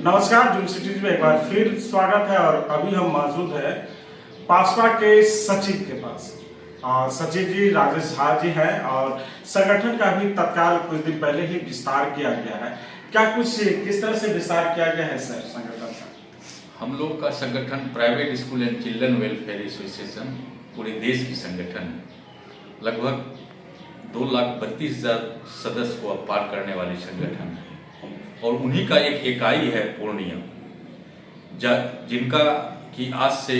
नमस्कार, zoom cities में एक बार फिर स्वागत है। और अभी हम मौजूद है पासपा के सचिव के पास। सचिव जी राजेश झा जी हैं और संगठन का भी तत्काल कुछ दिन पहले ही विस्तार किया गया है। क्या कुछ किस तरह से विस्तार किया गया है सर संगठन का? हम लोग का संगठन private school and children welfare association पूरे देश की संगठन है। लगभग 2,32,000 सदस्य को पार करने वाली संगठन है और उन्हीं का एक इकाई है पूर्णिया, जिनका कि आज से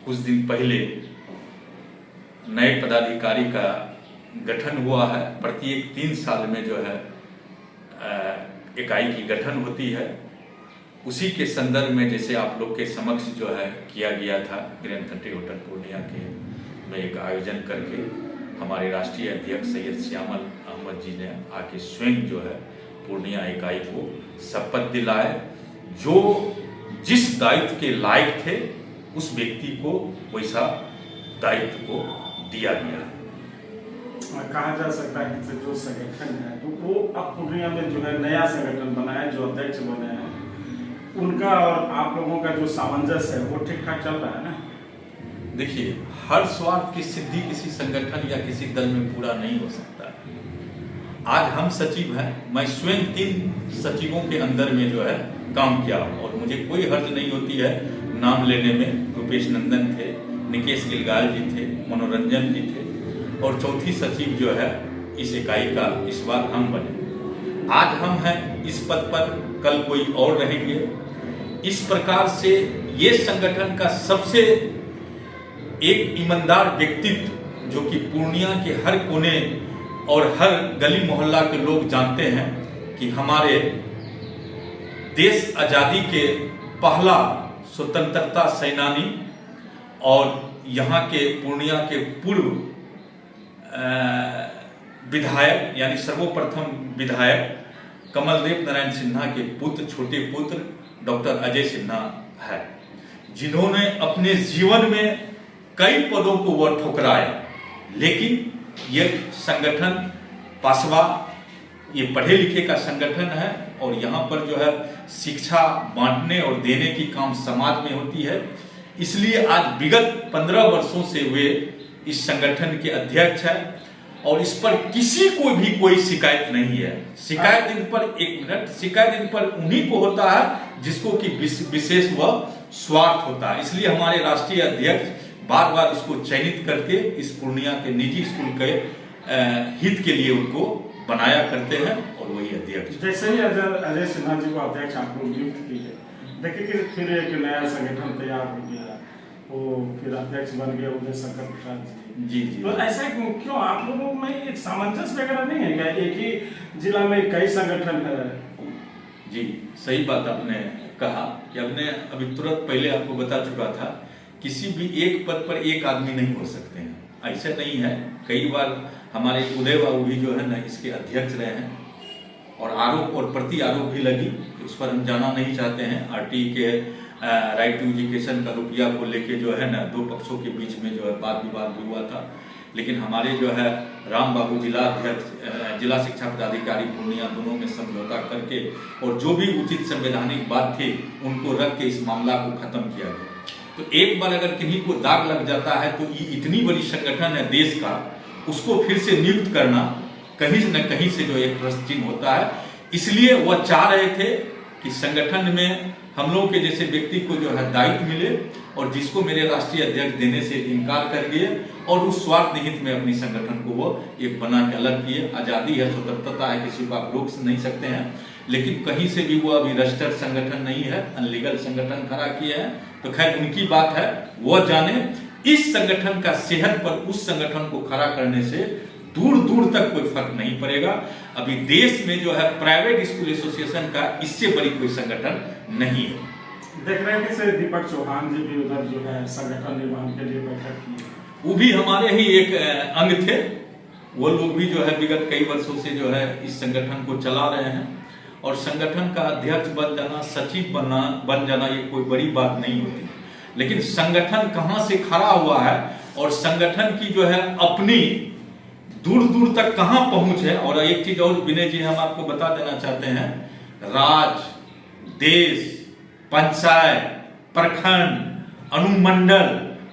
कुछ दिन पहले नए पदाधिकारी का गठन हुआ है। प्रत्येक 3 साल में जो है इकाई की गठन होती है। उसी के संदर्भ में जैसे आप लोग के समक्ष जो है किया गया था ग्रैंड होटल पूर्णिया के में एक आयोजन करके हमारे राष्ट्रीय अध्यक्ष सैयद श्यामल अहमद जी ने आके स्वयं जो है पूर्णिया इकाई को शपथ दिलाए। जो जिस दायित्व के लायक थे उस व्यक्ति को वैसा दायित्व को दिया गया है। कहा जा सकता है कि जो संगठन है तो वो अब पूर्णिया में जो है नया संगठन बना है, जो अध्यक्ष बने हैं उनका और आप लोगों का जो सामंजस्य है वो ठीक ठाक चल रहा है ना? देखिए, हर स्वार्थ की सिद्धि किसी संगठन या किसी दल में पूरा नहीं हो सकता। आज हम सचिव हैं, मैं स्वयं 3 सचिवों के अंदर में जो है काम किया और मुझे कोई हर्ज नहीं होती है नाम लेने में। रुपेश नंदन थे, निकेश गिलगाल जी थे, मनोरंजन जी थे और चौथी सचिव जो है इस इकाई का इस बार हम बने। आज हम हैं इस पद पर, कल कोई और रहेंगे। इस प्रकार से ये संगठन का सबसे एक ईमानदार व्यक्तित्व जो कि पूर्णिया के हर कोने और हर गली मोहल्ला के लोग जानते हैं कि हमारे देश आजादी के पहला स्वतंत्रता सेनानी और यहाँ के पूर्णिया के पूर्व विधायक यानी सर्वप्रथम विधायक कमलदेव नारायण सिन्हा के पुत्र, छोटे पुत्र डॉक्टर अजय सिन्हा है, जिन्होंने अपने जीवन में कई पदों को वह ठुकराए। लेकिन ये संगठन पासवा ये पढ़े लिखे का संगठन है और यहाँ पर जो है शिक्षा बांटने और देने की काम समाज में होती है। इसलिए आज विगत 15 वर्षों से वे इस संगठन के अध्यक्ष हैं और इस पर किसी को भी कोई शिकायत नहीं है। शिकायत इन पर उन्हीं को होता है जिसको कि विशेष वह स्वार्थ होता है। इसलिए हमारे राष्ट्रीय अध्यक्ष बार बार इसको चयनित करके इस पूर्णिया के निजी स्कूल के हित के लिए उनको बनाया करते हैं और वही अध्यक्ष। जैसे ही अजय सिन्हा जी को अध्यक्ष आप लोग नियुक्त किए, देखिए कि फिर एक नया संगठन तैयार हो गया, वो फिर अध्यक्ष बन गए उदय शंकर प्रसाद जी। जी। तो ऐसा क्यों आप लोगों में एक सामंजस्य वगैरह नहीं है क्या? एक ही जिला में कई संगठन है। जी, सही बात आपने कहा कि हमने अभी तुरंत पहले आपको बता चुका था, किसी भी एक पद पर एक आदमी नहीं हो सकते हैं, ऐसा नहीं है। कई बार हमारे उदय बाबू भी जो है ना इसके अध्यक्ष रहे हैं और आरोप और प्रति आरोप भी लगी, उस पर हम जाना नहीं चाहते हैं। आरटी के राइट टू एजुकेशन का रुपया को लेके जो है ना 2 पक्षों के बीच में जो है वाद विवाद भी हुआ था। लेकिन हमारे जो है राम बाबू जिला अध्यक्ष, जिला शिक्षा पदाधिकारी पूर्णिया, दोनों में समझौता करके और जो भी उचित संवैधानिक बात थी उनको रख के इस मामला को खत्म किया गया। तो एक बार अगर किन्हीं को दाग लग जाता है तो ये इतनी बड़ी संगठन है देश का, उसको फिर से नियुक्त करना कहीं न कहीं से जो एक प्रश्न चिन्ह होता है। इसलिए वह चाह रहे थे कि संगठन में हम लोग के जैसे व्यक्ति को जो है दायित्व मिले और जिसको मेरे राष्ट्रीय अध्यक्ष देने से इनकार कर दिए और उस स्वार्थ निहित में अपनी संगठन को वो एक बना के अलग किए। आज़ादी है, स्वतंत्रता है, किसी को आप रोक नहीं सकते हैं, लेकिन कहीं से भी वो अभी रजिस्टर्ड संगठन नहीं है, अनलीगल संगठन खड़ा किए हैं। तो खैर उनकी बात है, वो जाने। इस संगठन का सेहत पर उस संगठन को खड़ा करने से दूर दूर तक कोई फर्क नहीं पड़ेगा। अभी देश में जो है प्राइवेट स्कूल एसोसिएशन का इससे बड़ी कोई संगठन नहीं है। देख रहे हैं कि दीपक चौहान जी भी उधर जो है संगठन निर्माण के लिए बैठक की, वो भी हमारे ही एक अंग थे। वो लोग भी जो है विगत कई वर्षों से जो है इस संगठन को चला रहे हैं और संगठन का अध्यक्ष बन जाना, सचिव बन जाना ये कोई बड़ी बात नहीं होती। लेकिन संगठन कहाँ से खड़ा हुआ है और संगठन की जो है अपनी दूर दूर तक कहां पहुंच है। और एक चीज और विनय जी हम आपको बता देना चाहते हैं, राज, देश पंचायत, प्रखंड, अनुमंडल,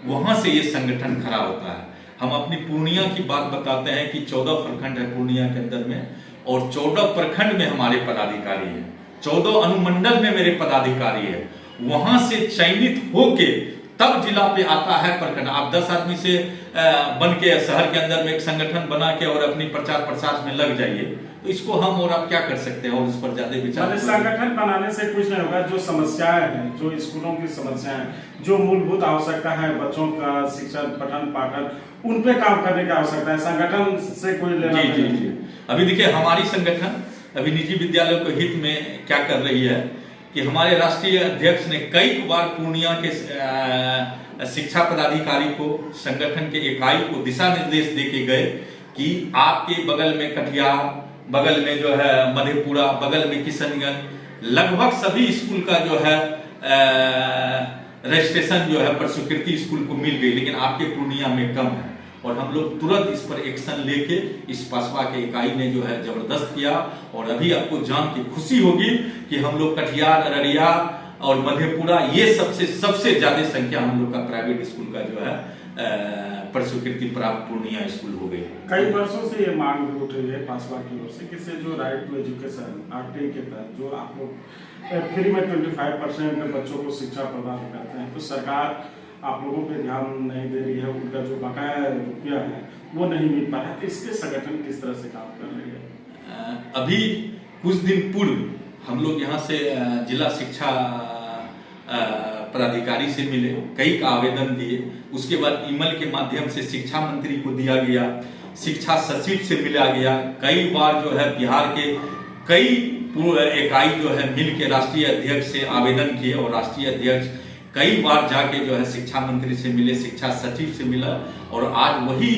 वहां से ये संगठन खड़ा होता है। हम अपनी पूर्णिया की बात बताते हैं कि 14 प्रखंड है पूर्णिया के अंदर में, और 14 प्रखंड में हमारे पदाधिकारी हैं, 14 अनुमंडल में मेरे पदाधिकारी है। वहां से चयनित होके तब जिला पे आता है प्रखंड। आप 10 आदमी से बन के शहर के अंदर में एक संगठन बना के और अपनी प्रचार प्रसार में लग जाइए, तो इसको हम और आप क्या कर सकते हैं, और इस पर ज्यादा विचार। संगठन बनाने से कुछ नहीं होगा। जो समस्याएं हैं, जो स्कूलों की समस्याएं हैं, जो मूलभूत आवश्यकता है बच्चों का शिक्षण, पठन पाठन, उन पे काम करने की आवश्यकता है। संगठन से कोई लेना जी। अभी देखिए हमारी संगठन अभी निजी विद्यालयों के हित में क्या कर रही है कि हमारे राष्ट्रीय अध्यक्ष ने कई बार पूर्णिया के शिक्षा पदाधिकारी को, संगठन के इकाई को दिशा निर्देश दे के गए कि आपके बगल में कटिहार, बगल में जो है मधेपुरा, बगल में किशनगंज, लगभग सभी स्कूल का जो है रजिस्ट्रेशन जो है पर स्वीकृति स्कूल को मिल गई, लेकिन आपके पूर्णिया में कम है। और हम लोग तुरंत इस पर एक्शन लेके इस पासवा के इकाई ने जो है जबरदस्त किया। और अभी आपको जान के खुशी होगी कि हम लोग कटिहार, अररिया और मधेपुरा, ये सबसे ज्यादा संख्या हम लोग का प्राइवेट स्कूल का जो है पर स्वीकृति प्राप्त पूर्णिया स्कूल हो गई। कई वर्षों से ये मांग भी उठ रही है पासवा की ओर से, किसी जो राइट टू एजुकेशन आरटीई के तहत जो आप लोग फ्री में 25% बच्चों को शिक्षा प्रदान करते हैं, तो सरकार आप लोगों पे ध्यान नहीं दे रही है, उनका जो बकाया रुपया है वो नहीं मिल पा रहा है। तो इसके संगठन किस तरह से काम कर रही है? अभी कुछ दिन पूर्व हम लोग यहाँ से जिला शिक्षा पदाधिकारी से मिले, कई का आवेदन दिए, उसके बाद ईमेल के माध्यम से शिक्षा मंत्री को दिया गया, शिक्षा सचिव से मिला गया, कई बार जो है बिहार के कई इकाई जो है मिल के राष्ट्रीय अध्यक्ष से आवेदन किए, और राष्ट्रीय अध्यक्ष कई बार जाके जो है शिक्षा मंत्री से मिले, शिक्षा सचिव से मिला। और आज वही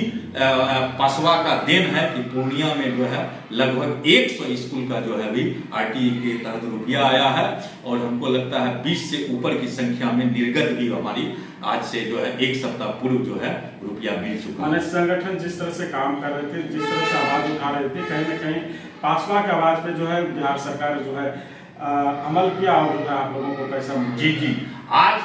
पासवा का देन है कि पूर्णिया में जो है लगभग 100 स्कूल का जो है अभी आरटीई के तहत रुपया आया है, और हमको लगता है 20 से ऊपर की संख्या में निर्गत भी हमारी आज से जो है 1 सप्ताह पूर्व जो है रुपया मिल चुका है। संगठन जिस तरह से काम कर रहे थे, जिस तरह से आवाज उठा रहे थे, कहीं न कहीं पासवा के आवाज पे जो है बिहार सरकार जो है अमल किया, और आप लोगों को कैसा? जी आज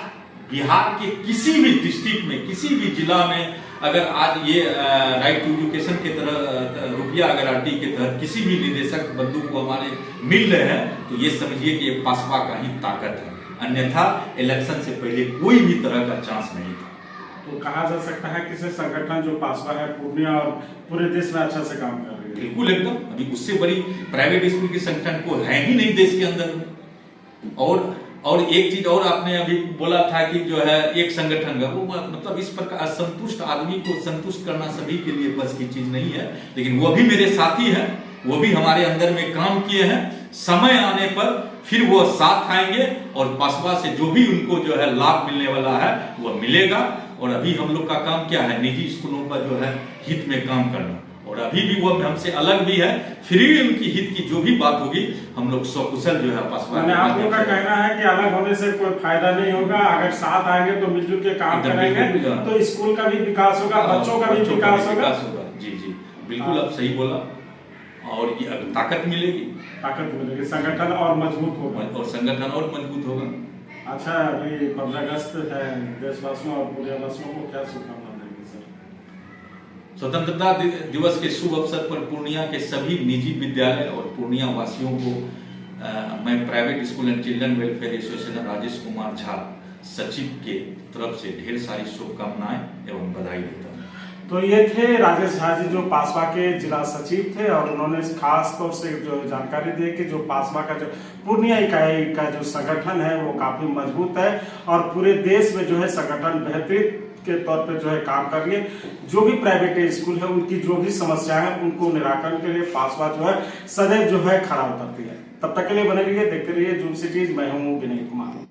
बिहार के किसी भी डिस्ट्रिक्ट में, किसी भी जिला में अगर आज ये राइट टू एजुकेशन के तरह रुपया अगर आरटीई के तहत किसी भी निदेशक बंधु को हमारे मिल रहे हैं, तो ये समझिए कि ये पासवा का ही ताकत है, अन्यथा इलेक्शन से पहले कोई भी तरह का चांस नहीं था। तो कहा जा सकता है कि संगठन जो पासवा है पूर्णिया और पूरे देश में अच्छा से काम कर रही है। बिल्कुल एकदम, अभी उससे बड़ी प्राइवेट स्कूल के संगठन को है ही नहीं देश के अंदर में। और एक चीज और आपने अभी बोला था कि जो है एक संगठन का वो मतलब इस प्रकार असंतुष्ट आदमी को संतुष्ट करना सभी के लिए बस की चीज नहीं है, लेकिन वो भी मेरे साथी हैं, वो भी हमारे अंदर में काम किए हैं। समय आने पर फिर वो साथ आएंगे और पासवा से जो भी उनको जो है लाभ मिलने वाला है वो मिलेगा। और अभी हम लोग का काम क्या है, निजी स्कूलों का जो है हित में काम करना, और अभी भी वो हमसे अलग भी है, फिर भी उनकी हित की जो भी बात होगी हम लोग सकुशल जो है पासवा। आप लोग का कहना है कि अलग होने से कोई फायदा नहीं होगा, अगर साथ आएंगे तो मिलजुल के काम करेंगे तो स्कूल का भी विकास होगा, बच्चों का भी विकास होगा। जी बिल्कुल आप सही बोला, और ये ताकत मिलेगी, संगठन और मजबूत होगा, और संगठन और मजबूत होगा। अच्छा, अभी 15 अगस्त है, देशवासियों और पूर्णियावासियों को क्या शुभकामनाएं देंगे सर? स्वतंत्रता दिवस के शुभ अवसर पर पूर्णिया के सभी निजी विद्यालय और पूर्णिया वासियों को मैं private school and children welfare association Rajesh Kumar Jha सचिव के तरफ से ढेर सारी शुभकामनाएं एवं बधाई देता हूँ। तो ये थे राजेश झा जी, जो पासवा के जिला सचिव थे, और उन्होंने खास तौर से जो जानकारी दी कि जो पासवा का जो पूर्णिया इकाई का जो संगठन है वो काफी मजबूत है, और पूरे देश में जो है संगठन बेहतरीन के तौर पे जो है काम कर रही है। जो भी प्राइवेट स्कूल है उनकी जो भी समस्या है उनको निराकरण के लिए पासवा जो है सदैव जो है खड़ा उतरती है। तब तक के लिए बने रहिए, देखते रहिए जूम सिटीज। मैं हूँ विनय कुमार।